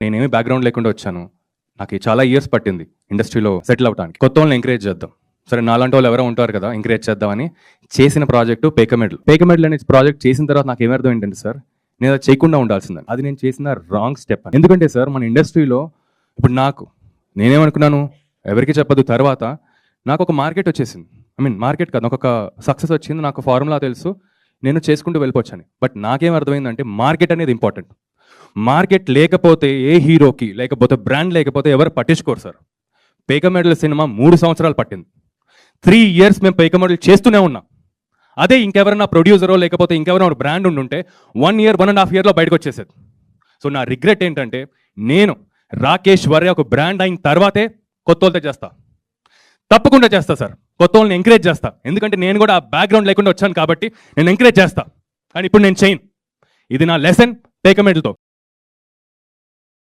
నేనేమి బ్యాక్గ్రౌండ్ లేకుండా వచ్చాను. నాకు చాలా ఇయర్స్ పట్టింది ఇండస్ట్రీలో సెటిల్ అవడానికి. కొత్త వాళ్ళని ఎంకరేజ్ చేద్దాం, సరే నాలాంటి వాళ్ళు ఎవరో ఉంటారు కదా, ఎంకరేజ్ చేద్దామని చేసిన ప్రాజెక్టు పేకమెడల్ అనే ప్రాజెక్ట్ చేసిన తర్వాత నాకు ఏమర్థం ఏంటంటే సార్, నేను అది చేయకుండా ఉండాల్సిందని. అది నేను చేసిన రాంగ్ స్టెప్. ఎందుకంటే సార్ మన ఇండస్ట్రీలో ఇప్పుడు నేనేమనుకున్నాను, ఎవరికి చెప్పదు. తర్వాత నాకు ఒక మార్కెట్ వచ్చేసింది. మార్కెట్ కాదు, నాకు ఒక సక్సెస్ వచ్చింది, నాకు ఫార్ములా తెలుసు, నేను చేసుకుంటూ వెళ్ళిపోవచ్చని. బట్ నాకేం అర్థమైందంటే మార్కెట్ అనేది ఇంపార్టెంట్. మార్కెట్ లేకపోతే ఏ హీరోకి లేకపోతే బ్రాండ్ లేకపోతే ఎవరు పట్టించుకోరు సార్. పేకమెడల్ సినిమా 3 సంవత్సరాలు పట్టింది. 3 years మేము పేకమెడల్ చేస్తూనే ఉన్నాం. అదే ఇంకెవరైనా ప్రొడ్యూసరో లేకపోతే ఇంకెవరైనా బ్రాండ్ ఉండుంటే 1 year 1.5 yearలో బయటకు వచ్చేసేది. సో నా రిగ్రెట్ ఏంటంటే, నేను రాకేష్ వర్య ఒక బ్రాండ్ అయిన తర్వాతే కొత్త వాళ్ళతో చేస్తా, తప్పకుండా చేస్తా సార్. కొత్త వాళ్ళని ఎంకరేజ్ చేస్తా, ఎందుకంటే నేను కూడా ఆ బ్యాక్గ్రౌండ్ లేకుండా వచ్చాను కాబట్టి నేను ఎంకరేజ్ చేస్తా. కానీ ఇప్పుడు నేను చేయను. ఇది నా లెసన్ పేకమెడల్తో.